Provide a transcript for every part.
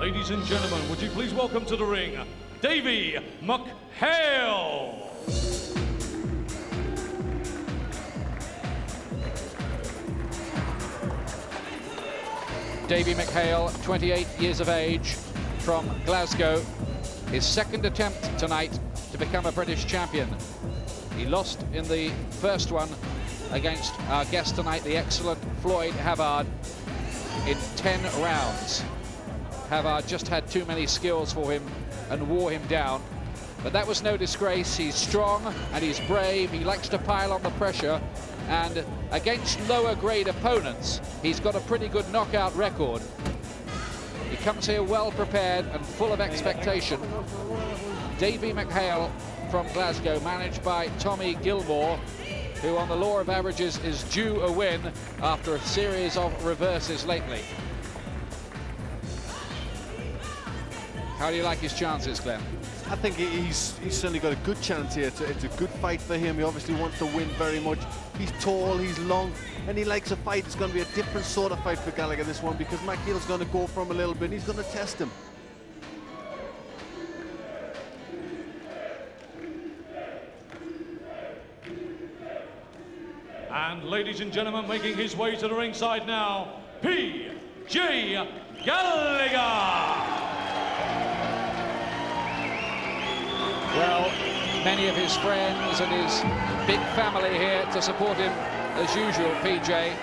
Ladies and gentlemen, would you please welcome to the ring, Davey Mchale. Davey Mchale, 28 years of age, from Glasgow. His second attempt tonight to become a British champion. He lost in the first one against our guest tonight, the excellent Floyd Havard, in 10 rounds. Havard just had too many skills for him and wore him down. But that was no disgrace. He's strong and he's brave. He likes to pile on the pressure. And against lower grade opponents, he's got a pretty good knockout record. He comes here well prepared and full of expectation. Davey Mchale from Glasgow, managed by Tommy Gilmore, who on the law of averages is due a win after a series of reverses lately. How do you like his chances, Glenn? I think he's certainly got a good chance here. It's a good fight for him. He obviously wants to win very much. He's tall, he's long, and he likes a fight. It's going to be a different sort of fight for Gallagher, this one, because Mchale's going to go for him a little bit. He's going to test him. And ladies and gentlemen, making his way to the ringside now, P.J. Gallagher. Well, many of his friends and his big family here to support him as usual. PJ,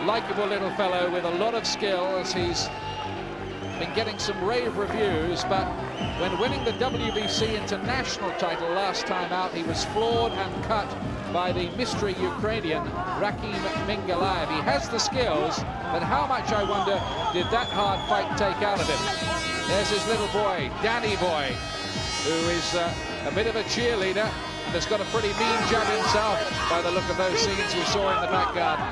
likeable little fellow with a lot of skills. He's been getting some rave reviews, but when winning the WBC international title last time out, he was floored and cut by the mystery Ukrainian Rakim Mingalaev. He has the skills, but how much, I wonder, did that hard fight take out of him? There's his little boy, Danny boy, who is a bit of a cheerleader and has got a pretty mean jab himself by the look of those scenes we saw in the back garden.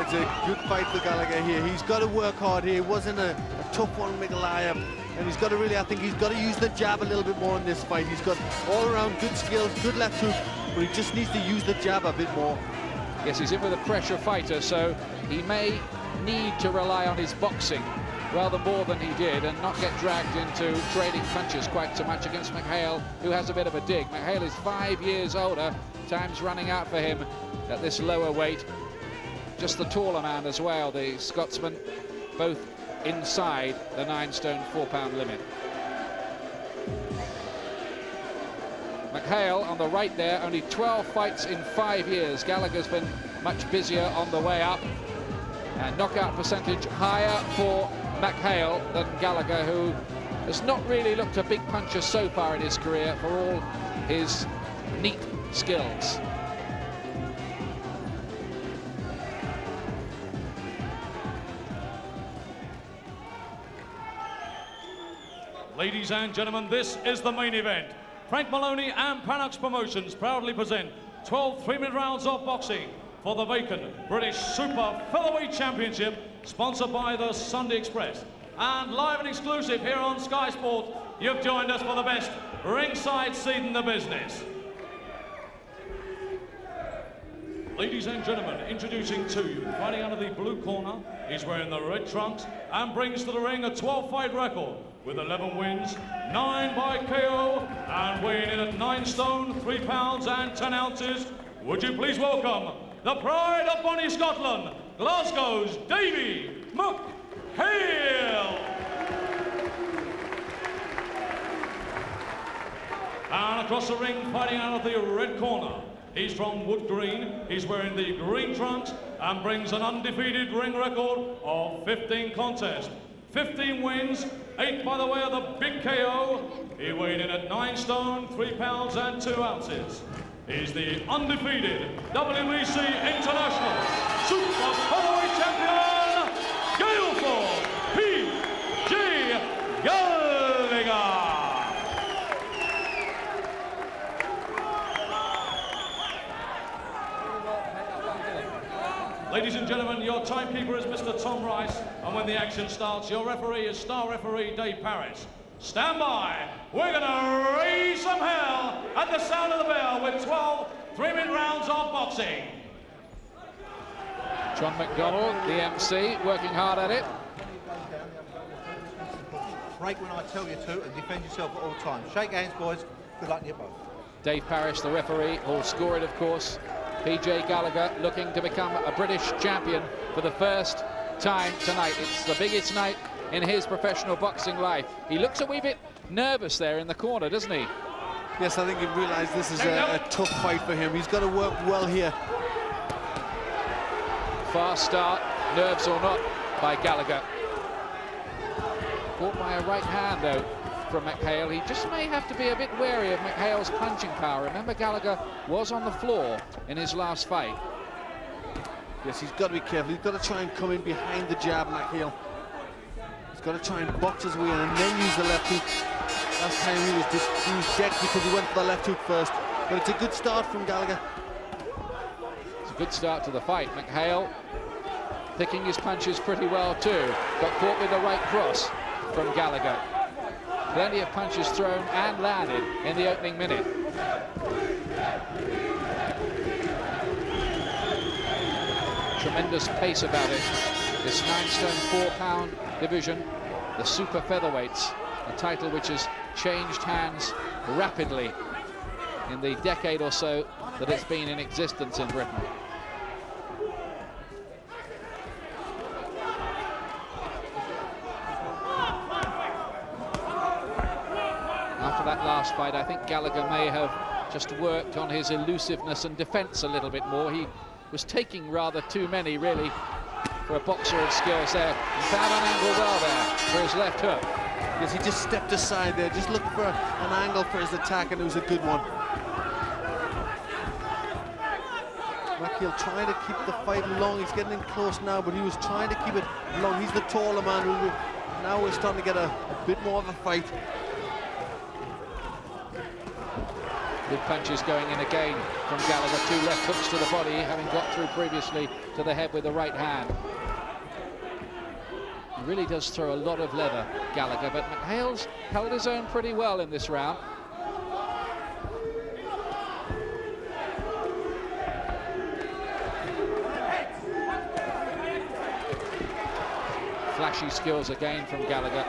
It's a good fight for Gallagher here. He's got to work hard here. It wasn't a tough one, Mingalaev, and he's got to really, I think he's got to use the jab a little bit more in this fight. He's got all-around good skills, good left hook, but he just needs to use the jab a bit more. Yes, he's in with a pressure fighter, so he may need to rely on his boxing rather more than he did and not get dragged into trading punches quite so much against Mchale, who has a bit of a dig. Mchale is 5 years older. Time's running out for him at this lower weight. Just the taller man as well, the Scotsman, both inside the 9 stone 4 pound limit. Mchale on the right there, only 12 fights in 5 years. Gallagher's been much busier on the way up, and knockout percentage higher for Mchale than Gallagher, who has not really looked a big puncher so far in his career for all his neat skills. Ladies and gentlemen, this is the main event. Frank Maloney and Panax Promotions proudly present 12 3-minute rounds of boxing for the vacant British Super Featherweight Championship, sponsored by the Sunday Express. And live and exclusive here on Sky Sport, you've joined us for the best ringside seat in the business. Ladies and gentlemen, introducing to you, fighting out of the blue corner, he's wearing the red trunks and brings to the ring a 12-fight record with 11 wins, 9 by KO, and weighing in at 9 stone, 3 pounds and 10 ounces. Would you please welcome the pride of Bonnie, Scotland, Glasgow's Davey Mchale. And across the ring, fighting out of the red corner, he's from Wood Green. He's wearing the green trunks and brings an undefeated ring record of 15 contests, 15 wins, 8 by the way of the big KO. He weighed in at 9 stone, 3 pounds and 2 ounces. He's the undefeated WBC International Super Featherweight Champion, Guildford P.J. Gallagher. Ladies and gentlemen, your timekeeper is Mr. Tom Rice, and when the action starts, your referee is star referee Dave Parris. Stand by. We're going to raise some hell at the sound of the bell with 12 3-minute rounds of boxing. John McDonald, the MC, working hard at it. break when I tell you to and defend yourself at all times. Shake hands, boys. Good luck to you both. Dave Parrish, the referee, will score it, of course. PJ Gallagher looking to become a British champion for the first time tonight. It's the biggest night in his professional boxing life. He looks a wee bit nervous there in the corner, doesn't he? Yes, I think he realised this is a tough fight for him. He's got to work well here. Fast start, nerves or not, by Gallagher. Caught by a right hand, though, from Mchale. He just may have to be a bit wary of Mchale's punching power. Remember, Gallagher was on the floor in his last fight. Yes, he's got to be careful. He's got to try and come in behind the jab, Mchale. He's got to try and box his way in and then use the left hook. Last time he was decked because he went for the left hook first. But it's a good start from Gallagher. It's a good start to the fight. Mchale picking his punches pretty well too. Got caught with the right cross from Gallagher. Plenty of punches thrown and landed in the opening minute. Tremendous pace about it. This 9 stone 4 pound division, the super featherweights, a title which has changed hands rapidly in the decade or so that it's been in existence in Britain. After that last fight, I think Gallagher may have just worked on his elusiveness and defense a little bit more. He was taking rather too many, really, for a boxer of skills there. He found an angle well there for his left hook. Yes, he just stepped aside there, just looking for an angle for his attack, and it was a good one. Mchale trying to keep the fight long. He's getting in close now, but he was trying to keep it long. He's the taller man. Now we're starting to get a bit more of a fight. Good punches going in again from Gallagher. 2 left hooks to the body, having got through previously to the head with the right hand. He really does throw a lot of leather, Gallagher, but Mchale's held his own pretty well in this round. Flashy skills again from Gallagher.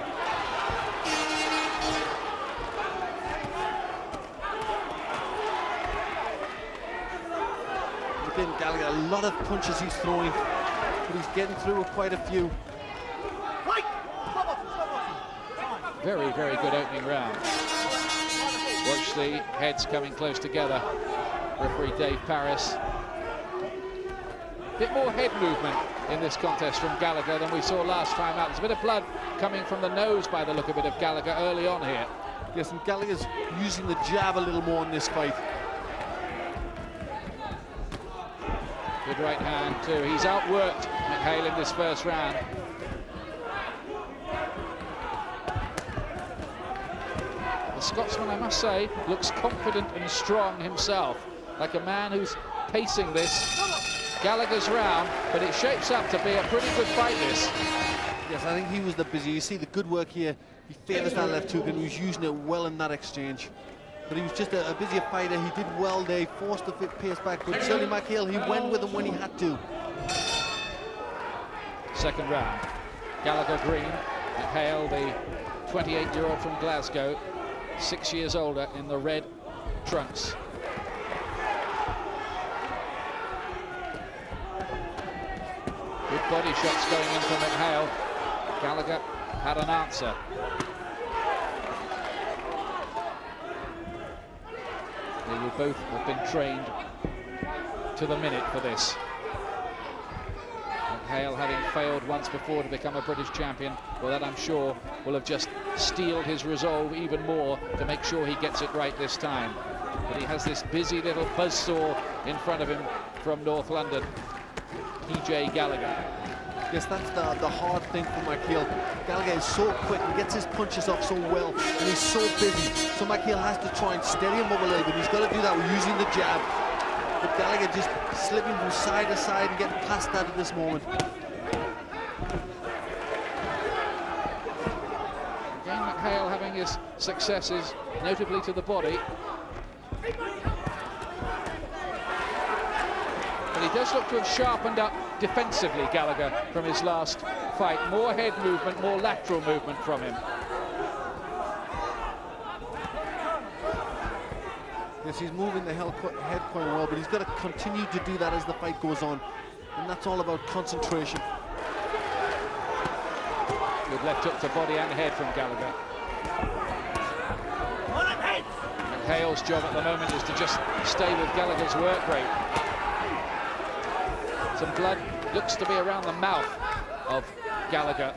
Again, Gallagher, a lot of punches he's throwing, but he's getting through with quite a few. Very, very good opening round. Watch the heads coming close together. Referee Dave Parrish. Bit more head movement in this contest from Gallagher than we saw last time out. There's a bit of blood coming from the nose by the look of it of Gallagher early on here. Yes, and Gallagher's using the jab a little more in this fight. Good right hand too. He's outworked Mchale in this first round. The Scotsman, I must say, looks confident and strong himself, like a man who's pacing this Gallagher's round, but it shapes up to be a pretty good fight, this. Yes, I think he was the busy. You see the good work here. He favours that left hook and he was using it well in that exchange. But he was just a busier fighter. He did well there. He forced the pace back, but certainly Mchale, he went with him when he had to. Second round. Gallagher green. Mchale, the 28-year-old from Glasgow, 6 years older, in the red trunks. Good body shots going in from Mchale. Gallagher had an answer. They will both have been trained to the minute for this. Mchale, having failed once before to become a British champion, well, that I'm sure will have just steeled his resolve even more to make sure he gets it right this time. But he has this busy little buzzsaw in front of him from North London, PJ Gallagher. Yes, that's the hard thing for Mchale. Gallagher is so quick and gets his punches off so well, and he's so busy. So Mchale has to try and steady him up a little bit. He's got to do that with using the jab. But Gallagher just slipping from side to side and getting past that at this moment. Again, Mchale having his successes, notably to the body. But he does look to have sharpened up defensively, Gallagher, from his last fight. More head movement, more lateral movement from him. Yes, he's moving the head quite well, but he's got to continue to do that as the fight goes on. And that's all about concentration. Good left hook to body and head from Gallagher. Mchale's job at the moment is to just stay with Gallagher's work rate. Some blood looks to be around the mouth of Gallagher.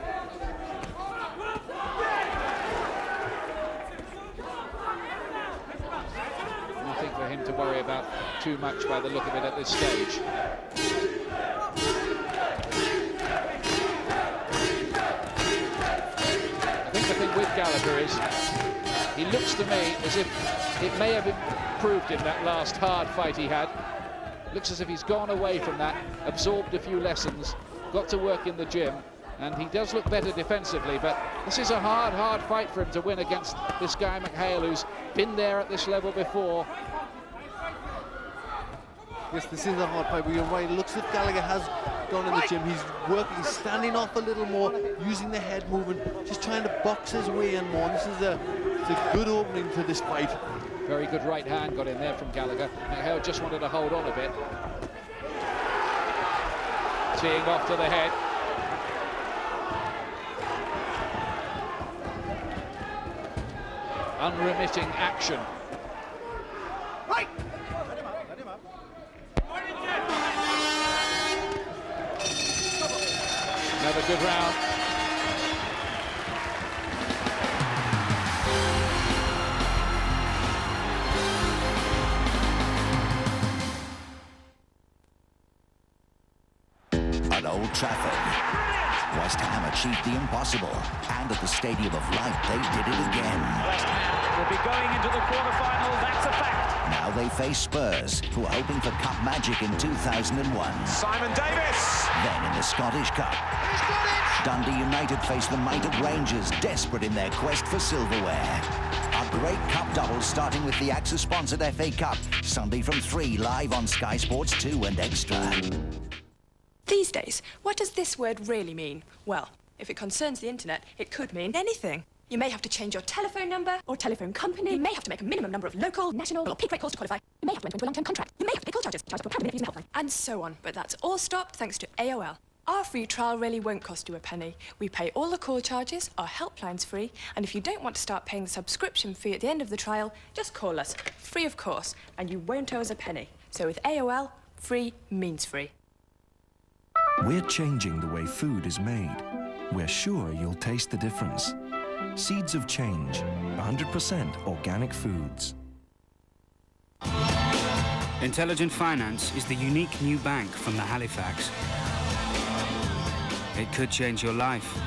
Nothing for him to worry about too much by the look of it at this stage. I think the thing with Gallagher is he looks to me as if it may have improved in that last hard fight he had. Looks as if he's gone away from that, absorbed a few lessons, got to work in the gym, and he does look better defensively, but this is a hard fight for him to win against this guy Mchale, who's been there at this level before. Yes, this is a hard fight, but you're right. It looks as if Gallagher has gone in the gym. He's working, he's standing off a little more, using the head movement, just trying to box his way in more. This is a good opening to this fight. Very good right hand got in there from Gallagher. Mchale just wanted to hold on a bit. Teeing off to the head. Unremitting action. Right. Another good round. At Old Trafford, West Ham achieved the impossible, and at the Stadium of Light, they did it again. West Ham will be going into the quarter-final, that's a fact. Now they face Spurs, who are hoping for Cup magic in 2001. Simon Davis! Then in the Scottish Cup, Dundee United face the mighty Rangers, desperate in their quest for silverware. A great cup double starting with the AXA-sponsored FA Cup, Sunday from 3, live on Sky Sports 2 and Extra. These days, what does this word really mean? Well, if it concerns the internet, it could mean anything. You may have to change your telephone number or telephone company. You may have to make a minimum number of local, national, or peak rate calls to qualify. You may have to enter into a long-term contract. You may have to pay call charges for a private using the helpline. And so on. But that's all stopped thanks to AOL. Our free trial really won't cost you a penny. We pay all the call charges, our helpline's free, and if you don't want to start paying the subscription fee at the end of the trial, just call us, free of course, and you won't owe us a penny. So with AOL, free means free. We're changing the way food is made. We're sure you'll taste the difference. Seeds of Change, 100% organic foods. Intelligent Finance is the unique new bank from the Halifax. It could change your life.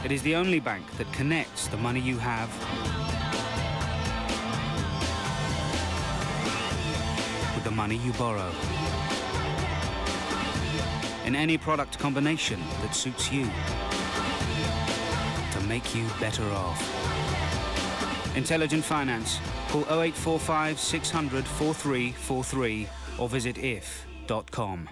It is the only bank that connects the money you have with the money you borrow. In any product combination that suits you to make you better off. Intelligent Finance. Call 0845 600 4343 or visit if.com.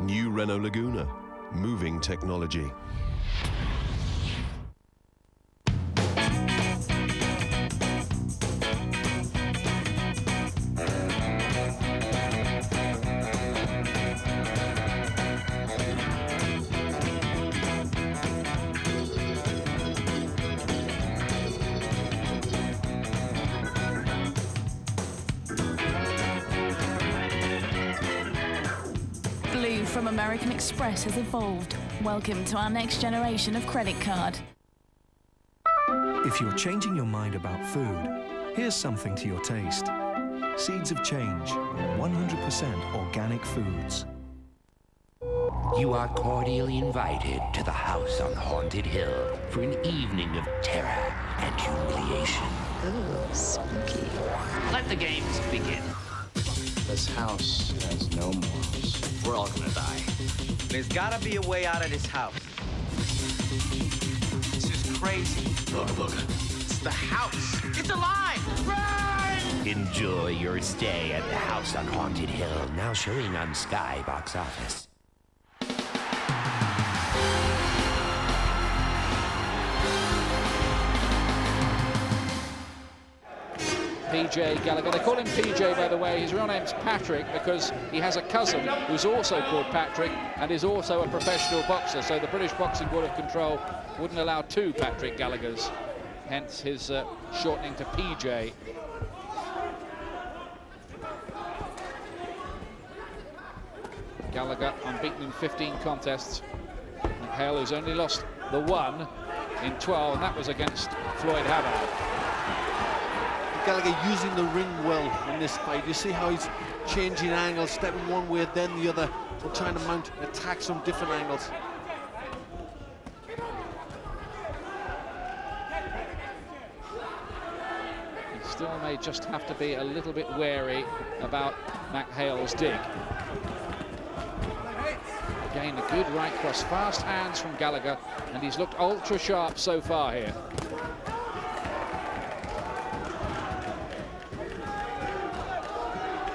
New Renault Laguna, moving technology. Blue from American Express has evolved. Welcome to our next generation of credit card. If you're changing your mind about food, here's something to your taste. Seeds of Change, 100% organic foods. You are cordially invited to the house on Haunted Hill for an evening of terror and humiliation. Ooh, spooky. Let the games begin. This house has no morals. We're all gonna die. There's gotta be a way out of this house. This is crazy. Look. It's the house. It's alive! Run! Enjoy your stay at the House on Haunted Hill, now showing on Sky Box Office. PJ Gallagher. They call him PJ, by the way. His real name's Patrick because he has a cousin who's also called Patrick and is also a professional boxer. So the British Boxing Board of Control wouldn't allow two Patrick Gallaghers, hence his shortening to PJ. Gallagher unbeaten in 15 contests. Mchale, who's only lost the one in 12, and that was against Floyd Havard. Gallagher using the ring well in this fight. You see how he's changing angles, stepping one way, then the other, and trying to mount attacks from different angles. He still may just have to be a little bit wary about Mchale's dig. Again, a good right cross, fast hands from Gallagher, and he's looked ultra sharp so far here.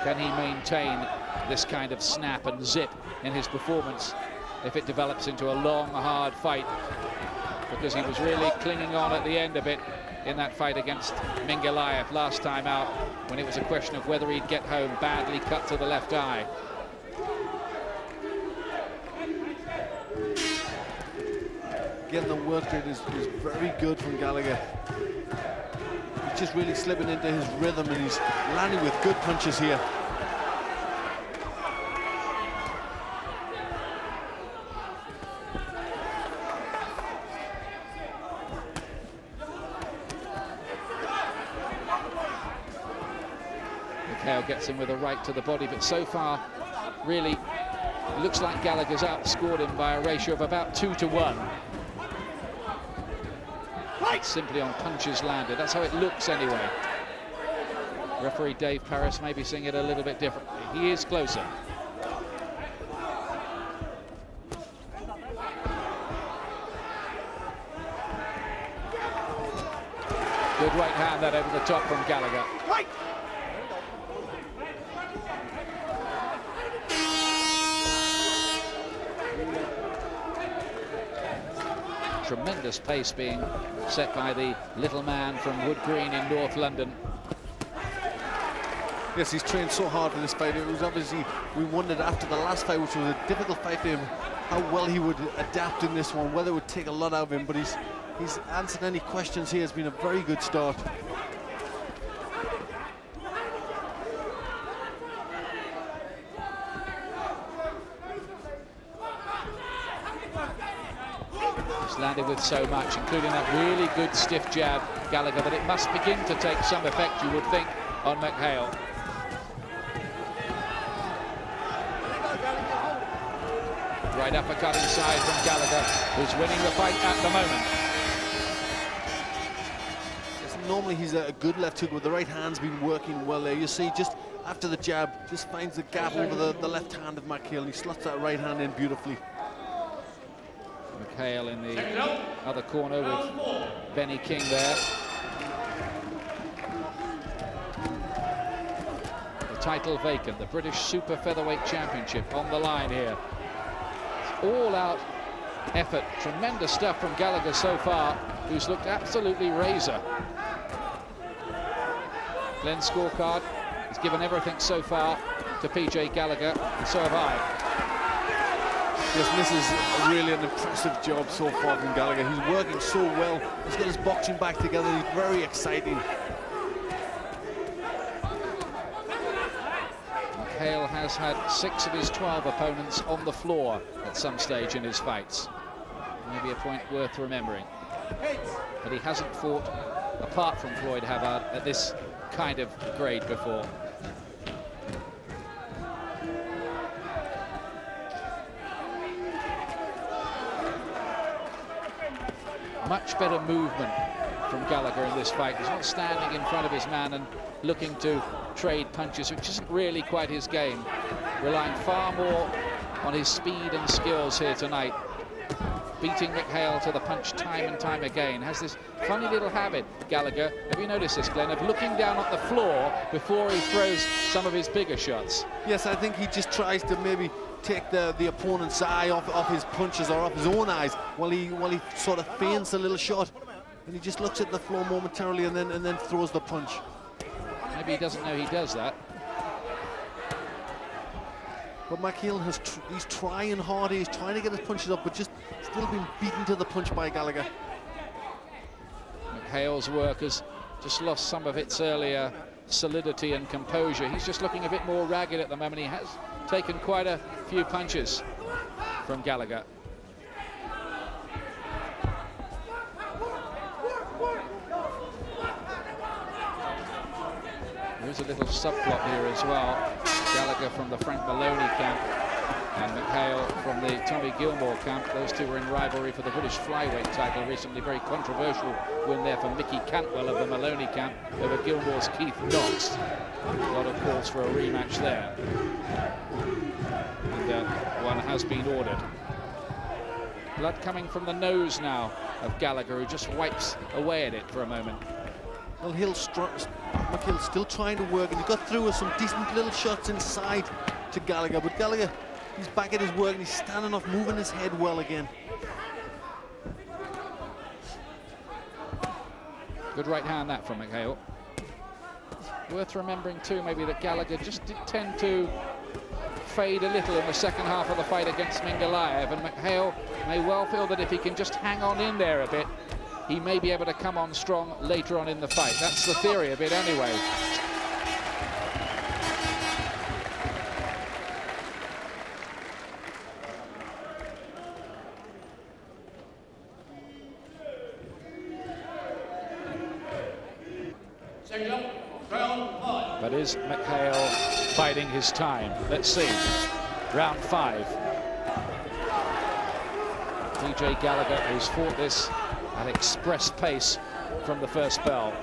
Can he maintain this kind of snap and zip in his performance if it develops into a long, hard fight? Because he was really clinging on at the end of it in that fight against Mingalaev last time out, when it was a question of whether he'd get home, badly cut to the left eye. Again, the work rate is very good from Gallagher. He's just really slipping into his rhythm, and he's landing with good punches here. Mchale gets him with a right to the body, but so far, really, it looks like Gallagher's outscored him by a ratio of about 2-1. Simply on punches landed. That's how it looks anyway. Referee Dave Paris may be seeing it a little bit differently. He is closer. Good right hand that over the top from Gallagher. Right! Tremendous pace being set by the little man from Wood Green in North London. Yes, he's trained so hard for this fight. It was obviously, we wondered after the last fight, which was a difficult fight for him, how well he would adapt in this one, whether it would take a lot out of him, but he's answered any questions here. It's been a very good start. Landed with so much, including that really good stiff jab, Gallagher, that it must begin to take some effect, you would think, on Mchale. Right uppercut inside from Gallagher, who's winning the fight at the moment. Yes, normally he's a good left hook, with the right hand's been working well there. You see, just after the jab, just finds the gap over the left hand of Mchale, and he slots that right hand in beautifully. Mchale in the other corner with Benny King there. The title vacant, the British Super Featherweight Championship on the line here. It's all-out effort, tremendous stuff from Gallagher so far, who's looked absolutely razor. Glenn's scorecard has given everything so far to PJ Gallagher, and so have I. Yes, this is really an impressive job so far from Gallagher. He's working so well. He's got his boxing back together. He's very exciting. Mchale has had 6 of his 12 opponents on the floor at some stage in his fights. Maybe a point worth remembering. But he hasn't fought, apart from Floyd Havard, at this kind of grade before. Much better movement from Gallagher in this fight. He's not standing in front of his man and looking to trade punches, which isn't really quite his game. Relying far more on his speed and skills here tonight. Beating Mchale to the punch time and time again. Has this funny little habit, Gallagher, have you noticed this, Glenn, of looking down at the floor before he throws some of his bigger shots? Yes, I think he just tries to maybe take the opponent's eye off his punches or off his own eyes while he sort of feints a little shot, and he just looks at the floor momentarily and then throws the punch. Maybe he doesn't know he does that. But Mchale he's trying hard. He's trying to get his punches up, but just still being beaten to the punch by Gallagher. Mchale's work has just lost some of its earlier solidity and composure. He's just looking a bit more ragged at the moment. He has taken quite a few punches from Gallagher. There's a little subplot here as well. Gallagher from the Frank Maloney camp and Mchale from the Tommy Gilmore camp. Those two were in rivalry for the British flyweight title recently. Very controversial win there for Mickey Cantwell of the Maloney camp over Gilmore's Keith Knox. A lot of calls for a rematch there. And one has been ordered. Blood coming from the nose now of Gallagher, who just wipes away at it for a moment. Well, Mchale's still trying to work, and he got through with some decent little shots inside to Gallagher, but Gallagher, he's back at his work and he's standing off, moving his head well again. Good right hand that from Mchale. Worth remembering too maybe that Gallagher just did tend to fade a little in the second half of the fight against Mingalaev, and Mchale may well feel that if he can just hang on in there a bit, he may be able to come on strong later on in the fight. That's the theory of it anyway. But is Mchale biding his time? Let's see. Round 5. TJ Gallagher, who's fought this at express pace from the first bell.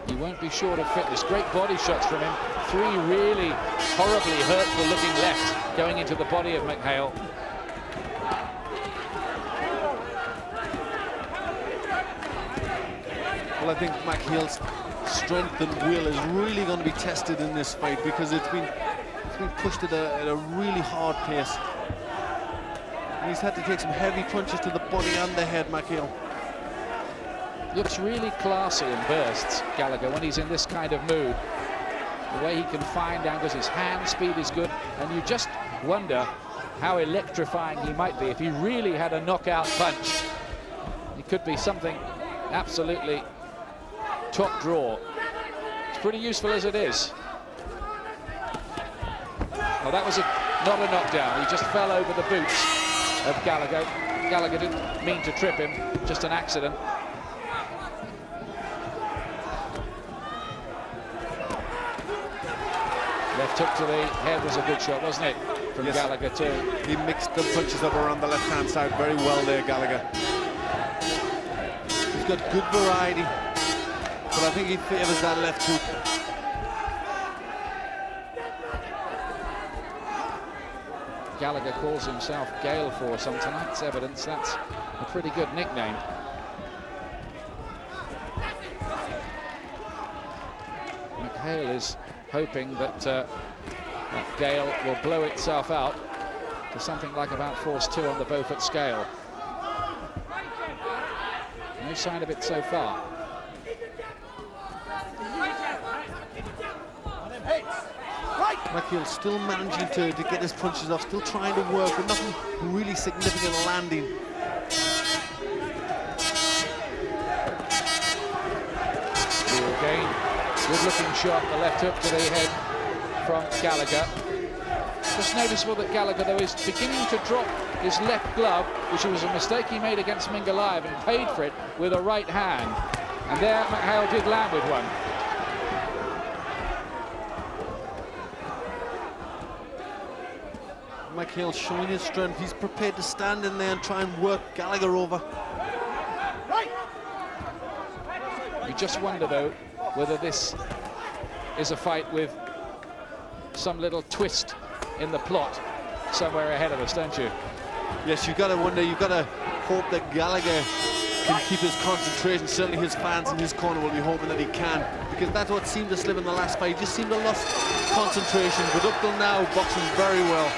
He won't be short of fitness. Great body shots from him. 3 really horribly hurtful looking left going into the body of Mchale. Well, I think Mchale's strength and will is really going to be tested in this fight, because it's been pushed at a really hard pace. And he's had to take some heavy punches to the body and the head, Mchale. Looks really classy in bursts, Gallagher, when he's in this kind of mood. The way he can find angles, his hand speed is good, and you just wonder how electrifying he might be if he really had a knockout punch. It could be something absolutely top draw. It's pretty useful as it is. Well, that was not a knockdown. He just fell over the boots of Gallagher. Gallagher didn't mean to trip him, just an accident. Left hook to the head was a good shot, wasn't it, from Gallagher too? He mixed the punches up around the left-hand side very well there, Gallagher. He's got good variety, but I think he favours that left hook. Gallagher calls himself Gale Force on tonight's evidence. That's a pretty good nickname. Mchale is hoping that that Gale will blow itself out to something like about Force 2 on the Beaufort scale. No sign of it so far. Mchale still managing to get his punches off, still trying to work, but nothing really significant landing. Again, good looking shot, the left hook to the head from Gallagher. Just noticeable that Gallagher, though, is beginning to drop his left glove, which was a mistake he made against Mingalaev, and paid for it with a right hand. And there Mchale did land with one. Mchale showing his strength. He's prepared to stand in there and try and work Gallagher over. You just wonder, though, whether this is a fight with some little twist in the plot somewhere ahead of us, don't you? Yes, you've got to wonder, you've got to hope that Gallagher can keep his concentration. Certainly his fans in his corner will be hoping that he can, because that's what seemed to slip in the last fight. He just seemed to lost concentration, but up till now, boxing very well.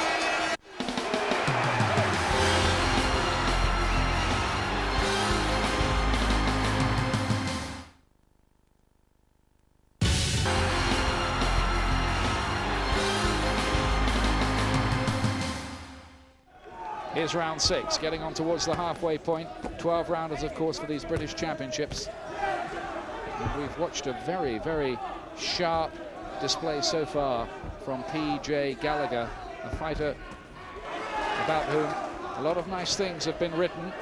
Here's round 6, getting on towards the halfway point. 12 rounders, of course, for these British Championships. And we've watched a very, very sharp display so far from P.J. Gallagher, a fighter about whom a lot of nice things have been written.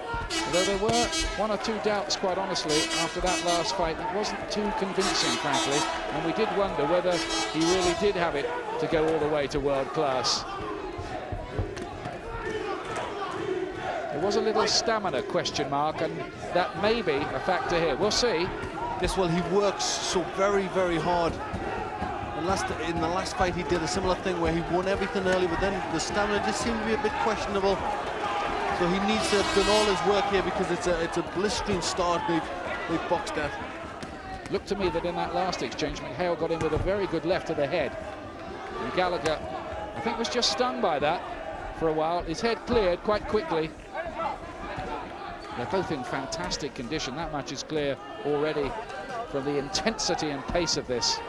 Although there were one or two doubts, quite honestly, after that last fight. It wasn't too convincing, frankly, and we did wonder whether he really did have it to go all the way to world class. There was a little stamina question mark, and that may be a factor here. We'll see. Yes, well, he works so very, very hard. In the last fight, he did a similar thing where he won everything early, but then the stamina just seemed to be a bit questionable. So he needs to have done all his work here, because it's a blistering start they've boxed at. Looked to me that in that last exchange, Mchale got in with a very good left to the head. And Gallagher, I think, was just stunned by that for a while. His head cleared quite quickly. They're both in fantastic condition. That much is clear already from the intensity and pace of this.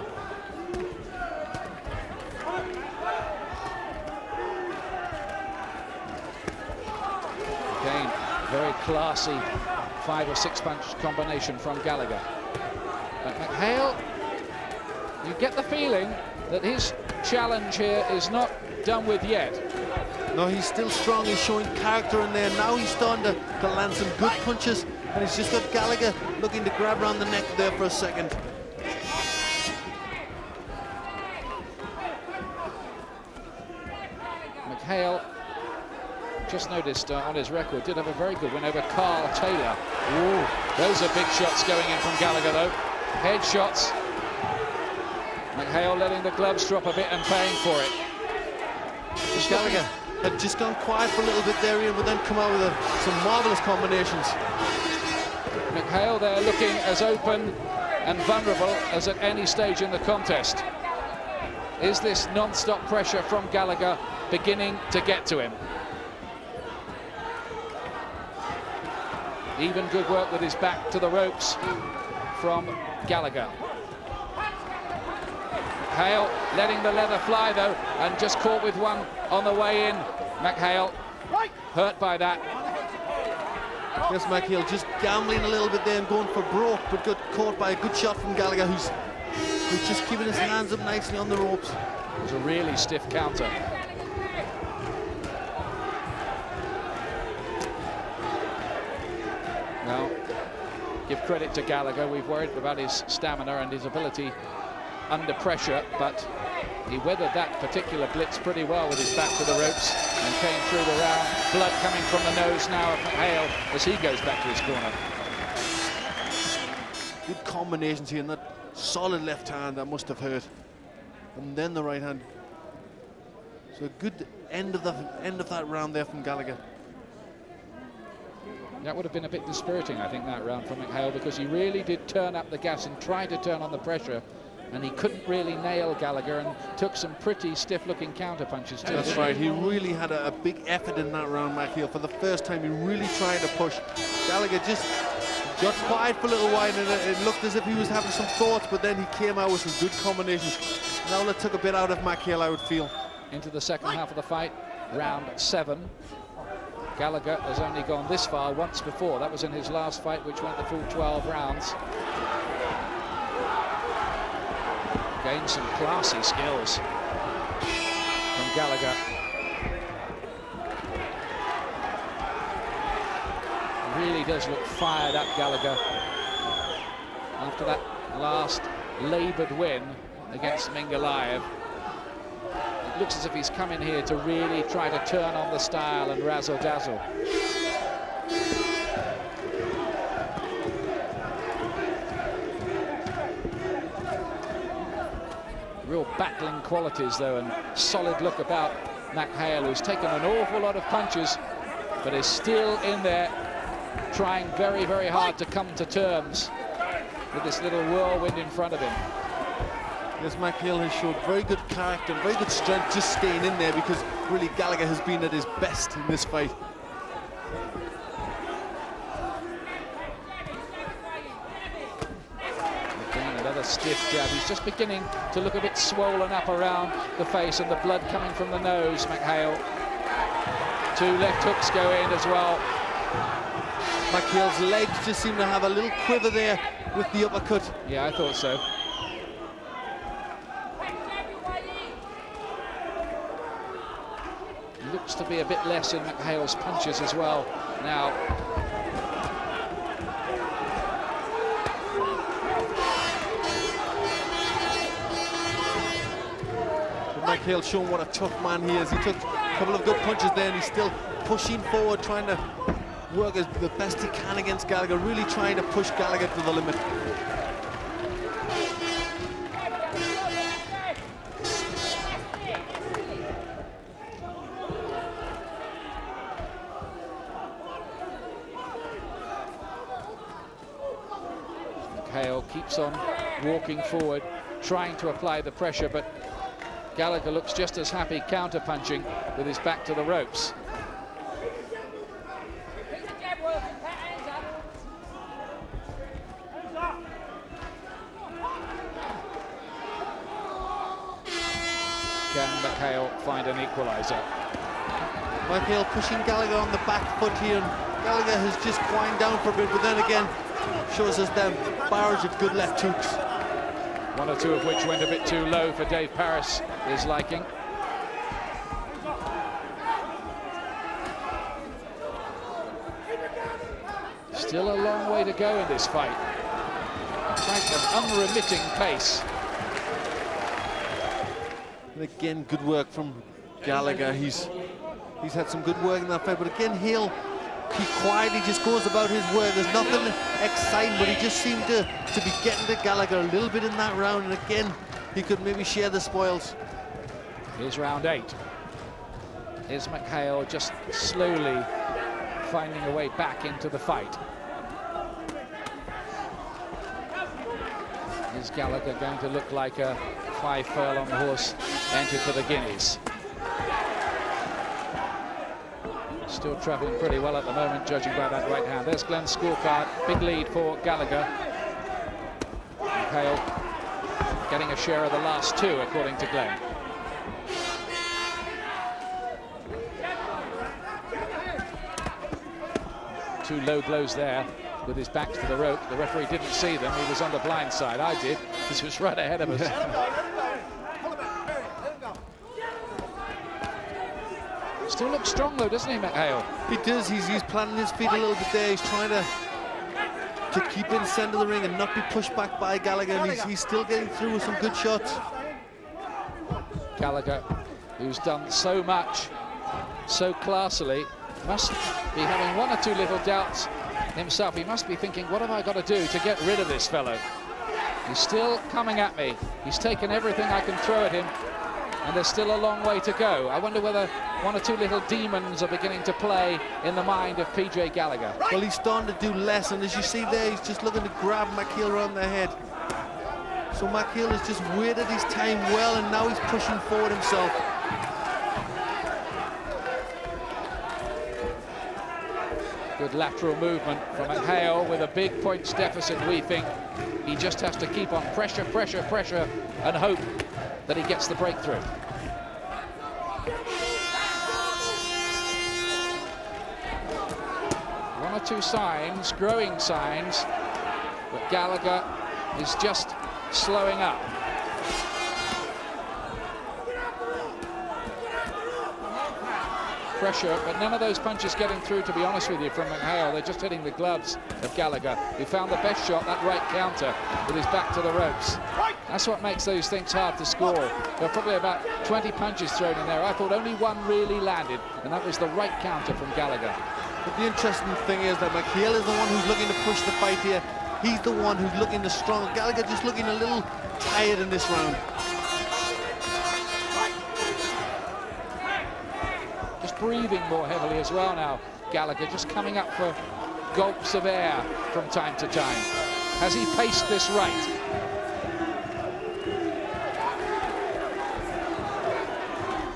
Again, very classy 5 or 6 punch combination from Gallagher. But Mchale, you get the feeling that his challenge here is not done with yet. No, he's still strong. He's showing character in there. Now he's starting to land some good punches, and he's just got Gallagher looking to grab around the neck there for a second. Mchale, just noticed on his record, did have a very good win over Carl Taylor. Ooh, those are big shots going in from Gallagher, though. Head shots. Mchale letting the gloves drop a bit and paying for it. Gallagher had just gone quiet for a little bit there, but then come out with some marvellous combinations. Mchale there looking as open and vulnerable as at any stage in the contest. Is this non-stop pressure from Gallagher beginning to get to him? Even good work with his back to the ropes from Gallagher. Mchale letting the leather fly, though, and just caught with one on the way in. Mchale hurt by that. Yes, Mchale just gambling a little bit there and going for broke, but got caught by a good shot from Gallagher, who's just keeping his hands up nicely on the ropes. It was a really stiff counter. Now, give credit to Gallagher. We've worried about his stamina and his ability under pressure, but he weathered that particular blitz pretty well with his back to the ropes and came through the round. Blood coming from the nose now of Mchale as he goes back to his corner. Good combinations here, and that solid left hand that must have hurt, and then the right hand. So a good end of that round there from Gallagher. That would have been a bit dispiriting, I think, that round from Mchale, because he really did turn up the gas and try to turn on the pressure, and he couldn't really nail Gallagher and took some pretty stiff-looking counter punches too. That's right, he really had a big effort in that round, Mchale. For the first time, he really tried to push. Gallagher just got quiet for a little while, and it looked as if he was having some thoughts, but then he came out with some good combinations. Now that took a bit out of Mchale, I would feel. Into the second half of the fight, round 7. Gallagher has only gone this far once before. That was in his last fight, which went the full 12 rounds. Gained some classy skills from Gallagher. Really does look fired up, Gallagher, after that last laboured win against Mingalaev. It looks as if he's come in here to really try to turn on the style and razzle-dazzle. Real battling qualities, though, and solid look about Mchale, who's taken an awful lot of punches, but is still in there, trying very, very hard to come to terms with this little whirlwind in front of him. Yes, Mchale has showed very good character and very good strength just staying in there, because really Gallagher has been at his best in this fight. Again, another stiff jab. He's just beginning to look a bit swollen up around the face, and the blood coming from the nose, Mchale. 2 left hooks go in as well. Mchale's legs just seem to have a little quiver there with the uppercut. Yeah, I thought so. Looks to be a bit less in Mchale's punches as well now. But Mchale showing what a tough man he is. He took a couple of good punches there, and he's still pushing forward, trying to work as the best he can against Gallagher, really trying to push Gallagher to the limit. Mchale keeps on walking forward, trying to apply the pressure, but Gallagher looks just as happy counter-punching with his back to the ropes. Can Mchale find an equalizer? Mchale pushing Gallagher on the back foot here, and Gallagher has just wind down for a bit, but then again shows us them barrage of good left hooks. 1 or 2 of which went a bit too low for Dave Paris, his liking. Still a long way to go in this fight. In fact, an unremitting pace. And again, good work from Gallagher. He's had some good work in that fight, but again, he quietly just goes about his work. There's nothing exciting, but he just seemed to be getting to Gallagher a little bit in that round, and again, he could maybe share the spoils. Here's round 8. Is Mchale just slowly finding a way back into the fight? Is Gallagher going to look like a 5-furlong horse entered for the Guineas? Still travelling pretty well at the moment, judging by that right hand. There's Glenn's scorecard. Big lead for Gallagher. Mchale getting a share of the last 2, according to Glenn. Two low blows there with his back to the rope. The referee didn't see them. He was on the blind side. I did. This was right ahead of us. Still looks strong though, doesn't he, Mchale? He does. He's planting his feet a little bit there. He's trying to keep in the centre of the ring and not be pushed back by Gallagher, and he's still getting through with some good shots. Gallagher, who's done so much, so classily, must be having 1 or 2 little doubts himself. He must be thinking, what have I got to do to get rid of this fellow? He's still coming at me. He's taken everything I can throw at him, and there's still a long way to go. I wonder whether 1 or 2 little demons are beginning to play in the mind of PJ Gallagher. Well, he's starting to do less, and as you see there, he's just looking to grab Mchale around the head. So Mchale has just waited his time well, and now he's pushing forward himself. Good lateral movement from Mchale with a big points deficit, we think. He just has to keep on pressure, pressure, pressure, and hope that he gets the breakthrough. One or 2 signs, growing signs, but Gallagher is just slowing up. Pressure, but none of those punches getting through, to be honest with you, from Mchale. They're just hitting the gloves of Gallagher, who found the best shot, that right counter, with his back to the ropes. That's what makes those things hard to score. There are probably about 20 punches thrown in there. I thought only 1 really landed, and that was the right counter from Gallagher. But the interesting thing is that Mchale is the one who's looking to push the fight here. He's the one who's looking to strong. Gallagher just looking a little tired in this round. breathing more heavily as well now. Gallagher just coming up for gulps of air from time to time. Has he paced this right?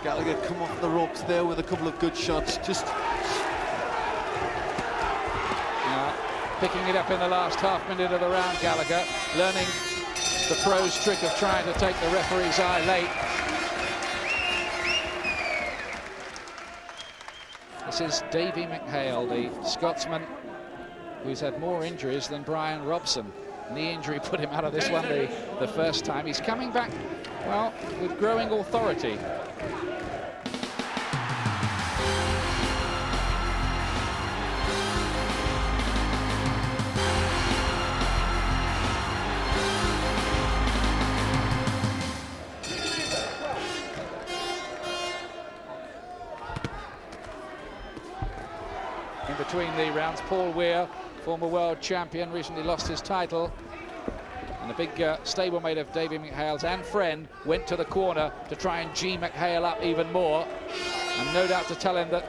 Gallagher come off the ropes there with a couple of good shots. Just picking it up in the last half minute of the round, Gallagher, learning the pro's trick of trying to take the referee's eye late. This is Davey Mchale, the Scotsman who's had more injuries than Brian Robson. Knee injury put him out of this one the first time. He's coming back, well, with growing authority. In between the rounds, Paul Weir, former world champion, recently lost his title, and a big stablemate of Davey Mchale's and friend went to the corner to try and G Mchale up even more, and no doubt to tell him that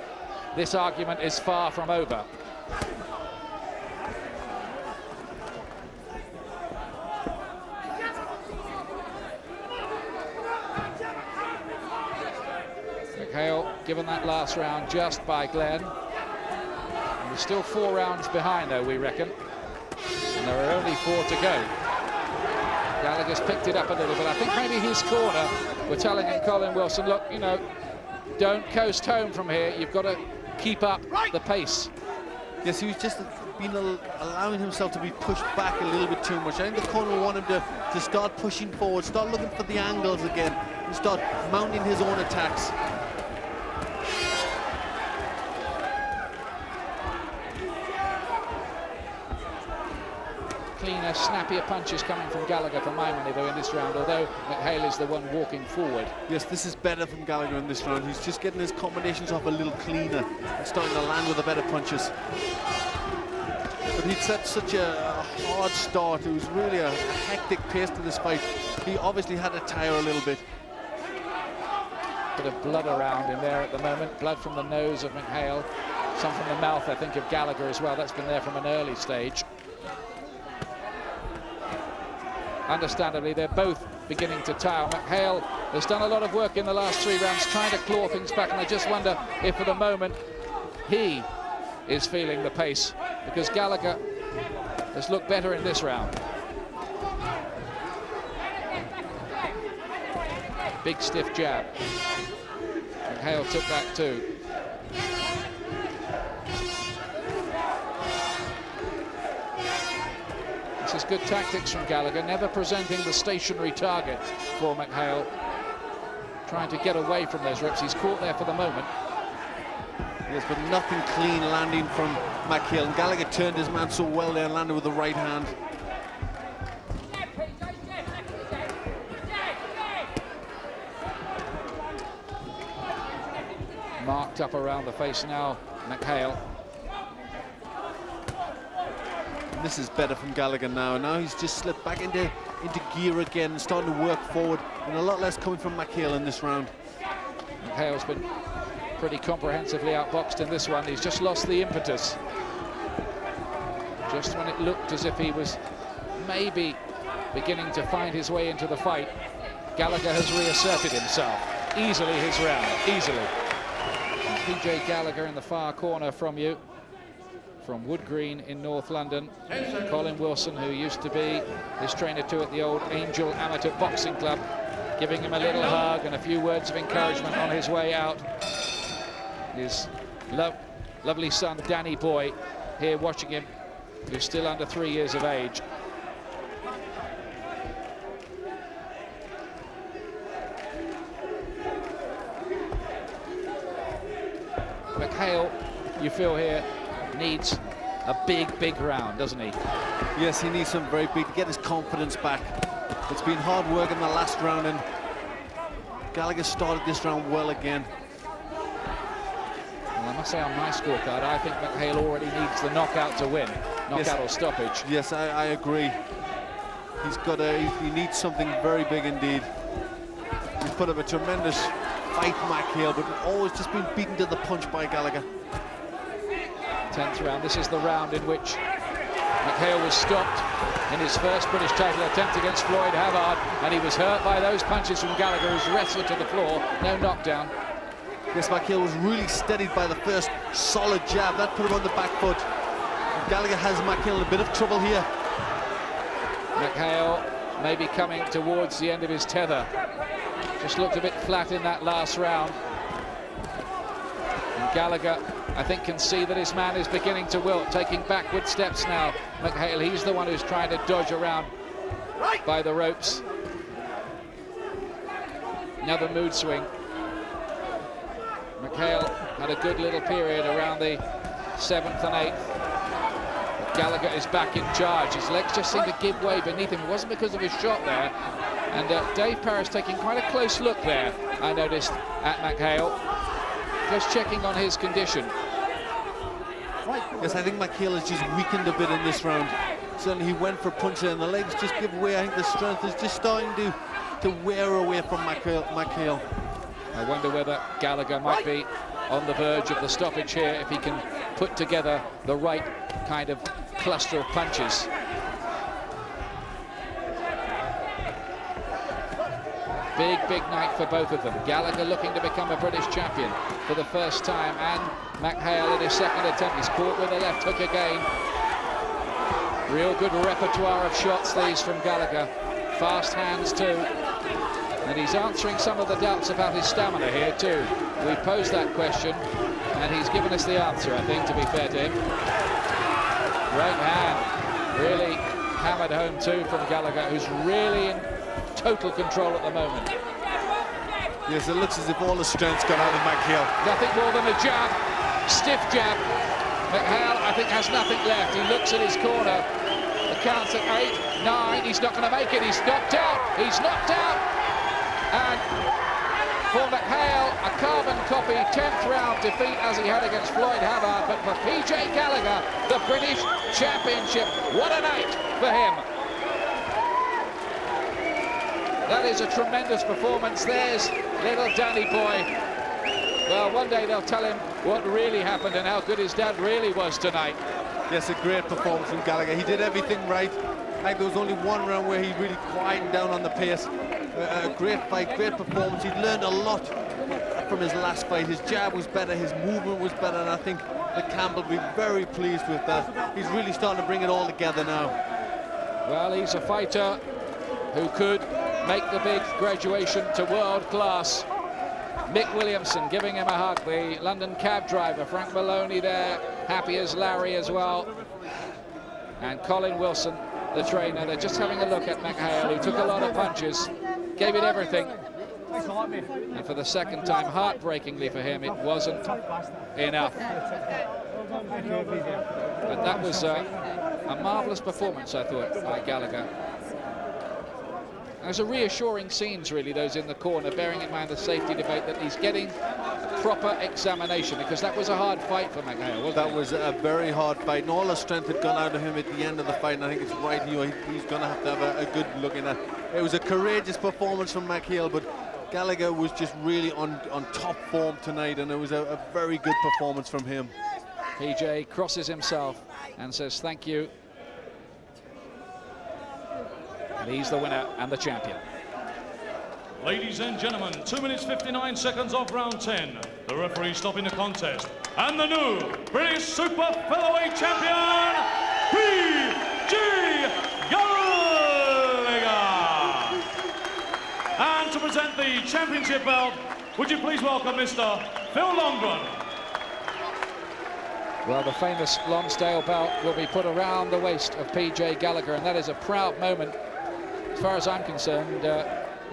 this argument is far from over. Mchale given that last round just by Glenn. We're still 4 rounds behind, though, we reckon. And there are only 4 to go. Gallagher's picked it up a little bit. I think maybe his corner were telling him, Colin Wilson, look, you know, don't coast home from here. You've got to keep up the pace. Yes, he was just been allowing himself to be pushed back a little bit too much. I think the corner will want him to start pushing forward, start looking for the angles again, and start mounting his own attacks. Cleaner, snappier punches coming from Gallagher for my money, though, in this round, although Mchale is the one walking forward. Yes, this is better from Gallagher in this round. He's just getting his combinations off a little cleaner and starting to land with the better punches. But he'd set such a hard start. It was really a hectic pace to this fight. He obviously had to tire a little bit. Bit of blood around in there at the moment. Blood from the nose of Mchale. Some from the mouth, I think, of Gallagher as well. That's been there from an early stage. Understandably, they're both beginning to tire. Mchale has done a lot of work in the last 3 rounds trying to claw things back, and I just wonder if for the moment he is feeling the pace, because Gallagher has looked better in this round. Big stiff jab. Mchale took that too. This is good tactics from Gallagher, never presenting the stationary target for Mchale. Trying to get away from those rips. He's caught there for the moment. Yes, but nothing clean landing from Mchale. And Gallagher turned his man so well there and landed with the right hand. Marked up around the face now, Mchale. This is better from Gallagher now. Now he's just slipped back into gear again and starting to work forward, and a lot less coming from Mchale in this round. Mchale's been pretty comprehensively outboxed in this one. He's just lost the impetus. Just when it looked as if he was maybe beginning to find his way into the fight, Gallagher has reasserted himself. Easily his round, easily. PJ Gallagher in the far corner from you. From Wood Green in North London, Colin Wilson, who used to be his trainer too at the old Angel Amateur Boxing Club, giving him a little hug and a few words of encouragement on his way out. His lovely son, Danny Boy, here watching him, who's still under 3 years of age. Mchale, you feel here, needs a big round, doesn't he? Yes, he needs some very big to get his confidence back. It's been hard work in the last round, and Gallagher started this round well again. Well, I must say on my scorecard, I think Mchale already needs the knockout to win. Knockout or stoppage. Yes, I agree. He needs something very big indeed. He's put up a tremendous fight McHale, but always just been beaten to the punch by Gallagher. 10th round. This is the round in which McHale was stopped in his first British title attempt against Floyd Havard, and he was hurt by those punches from Gallagher, who's wrestled to the floor. No knockdown. Yes, McHale was really steadied by the first solid jab. That put him on the back foot. Gallagher has McHale in a bit of trouble here. McHale maybe coming towards the end of his tether. Just looked a bit flat in that last round. And Gallagher, I think, can see that his man is beginning to wilt, taking backward steps now. McHale, he's the one who's trying to dodge around by the ropes. Another mood swing. McHale had a good little period around the 7th and 8th. But Gallagher is back in charge. His legs just seem to give way beneath him. It wasn't because of his shot there. And Dave Parris taking quite a close look there, I noticed, at McHale. Just checking on his condition. Yes, I think McHale has just weakened a bit in this round. Certainly he went for punches and the legs just give way. I think the strength is just starting to wear away from McHale. I wonder whether Gallagher might be on the verge of the stoppage here if he can put together the right kind of cluster of punches. Big night for both of them. Gallagher looking to become a British champion for the first time, and McHale in his second attempt. He's caught with a left hook again. Real good repertoire of shots these from Gallagher. Fast hands too. And he's answering some of the doubts about his stamina here too. We posed that question and he's given us the answer, I think, to be fair to him. Right hand, really hammered home too from Gallagher, who's really in total control at the moment. Yes, it looks as if all the strength's gone out of McHale. Nothing more than a jab, stiff jab. McHale, I think, has nothing left. He looks at his corner. The count's at 8, 9. He's not going to make it. He's knocked out. He's knocked out. And for McHale, a carbon copy 10th round defeat as he had against Floyd Havard. But for PJ Gallagher, the British Championship, what a night for him. That is a tremendous performance. There's little Danny boy. Well, one day they'll tell him what really happened and how good his dad really was tonight. Yes, a great performance from Gallagher. He did everything right. I think there was only one round where he really quietened down on the pace. A great fight, great performance. He'd learned a lot from his last fight. His jab was better, his movement was better, and I think that Campbell will be very pleased with that. He's really starting to bring it all together now. Well, he's a fighter who could make the big graduation to world class. Mick Williamson giving him a hug, the London cab driver. Frank Maloney there, happy as Larry as well. And Colin Wilson, the trainer. They're just having a look at McHale, who took a lot of punches, gave it everything. And for the second time, heartbreakingly for him, it wasn't enough. But that was a marvellous performance, I thought, by Gallagher. There's a reassuring scenes, really, those in the corner, bearing in mind the safety debate, that he's getting proper examination, because that was a hard fight for McHale, wasn't it? That was a very hard fight, and all the strength had gone out of him at the end of the fight, and I think it's right here. He's going to have a good look in that. It was a courageous performance from McHale, but Gallagher was just really on top form tonight, and it was a very good performance from him. PJ crosses himself and says thank you. And he's the winner and the champion. Ladies and gentlemen, 2 minutes 59 seconds of round 10. The referee stopping the contest. And the new British Super Featherweight Champion, PJ Gallagher. And to present the championship belt, would you please welcome Mr. Phil Longren. Well, the famous Lonsdale belt will be put around the waist of PJ Gallagher, and that is a proud moment. As far as I'm concerned,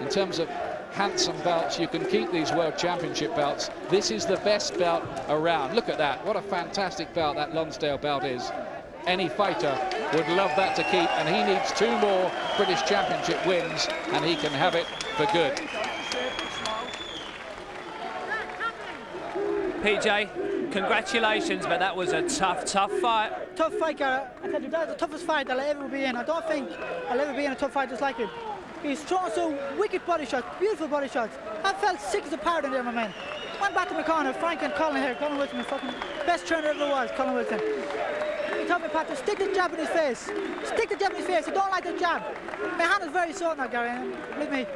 in terms of handsome belts, you can keep these World Championship belts. This is the best belt around. Look at that. What a fantastic belt that Lonsdale belt is. Any fighter would love that to keep, and he needs 2 more British Championship wins, and he can have it for good. PJ, congratulations, but that was a tough fight. Tough fight, Garrett. I tell you, that's the toughest fight I'll ever be in. I don't think I'll ever be in a tough fight just like it. He's throwing so wicked body shots, beautiful body shots. I felt sick as a powder in there, my man. Went back to my corner, Frank and Colin here. Colin Wilson, fucking best trainer ever was, Colin Wilson. He told me, Pat, to stick the jab in his face. Stick the jab in his face. You don't like the jab. My hand is very sore now, Gary. And believe me,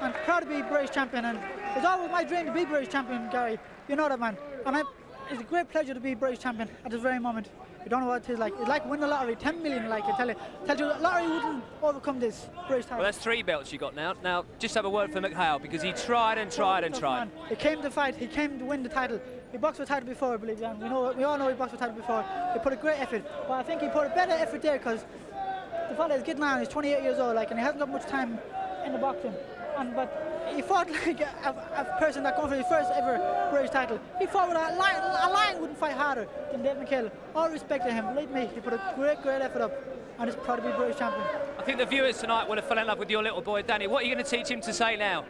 I'm proud to be British champion. And it's always my dream to be British champion, Gary. You know that, man. And it's a great pleasure to be British champion at this very moment. You don't know what it is like. It's like winning the lottery, 10 million, like I tell you. The lottery wouldn't overcome this British title. Well, that's 3 belts you got now. Now, just have a word for Mchale, because he tried and tried and tried. Man. He came to fight. He came to win the title. He boxed for the title before, I believe. Yeah. We all know he boxed for the title before. He put a great effort. But I think he put a better effort there because the fella is getting on. He's 28 years old, like, and he hasn't got much time in the boxing. But he fought like a person that going for his first ever British title. He fought with a lion wouldn't fight harder than Davey Mchale. All respect to him. Believe me, he put a great effort up, and is proud to be British champion. I think the viewers tonight would have fallen in love with your little boy, Danny. What are you going to teach him to say now?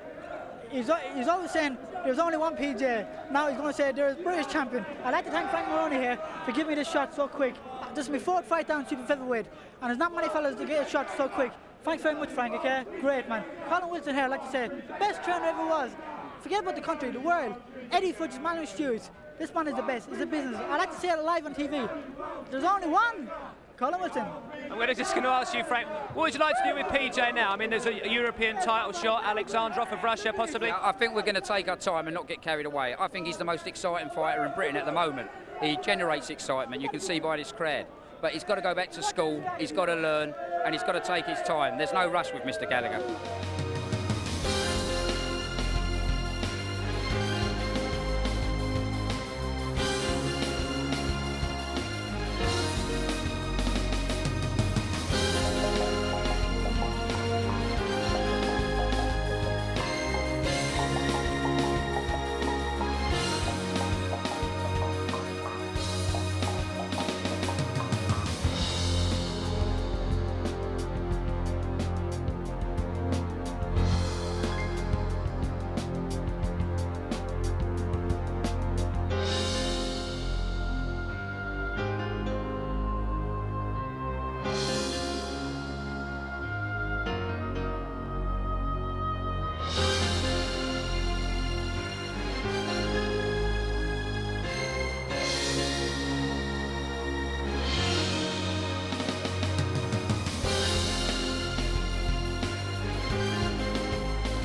He's always saying there's only one PJ. Now he's going to say there's British champion. I'd like to thank Frank Maroney here for giving me this shot so quick. This is my 4th fight down super featherweight, and there's not many fellas to get a shot so quick. Thanks very much, Frank, okay? Great, man. Colin Wilson here, like I said, the best trainer ever was. Forget about the country, the world. Eddie Fudge, Manuel Stewart's. This man is the best. It's a business. I like to say it live on TV. There's only one. Colin Wilson. I'm just going to ask you, Frank, what would you like to do with PJ now? I mean, there's a European title shot, Alexandrov of Russia, possibly. I think we're going to take our time and not get carried away. I think he's the most exciting fighter in Britain at the moment. He generates excitement, you can see by this crowd. But he's got to go back to school, he's got to learn, and he's got to take his time. There's no rush with Mr. Gallagher.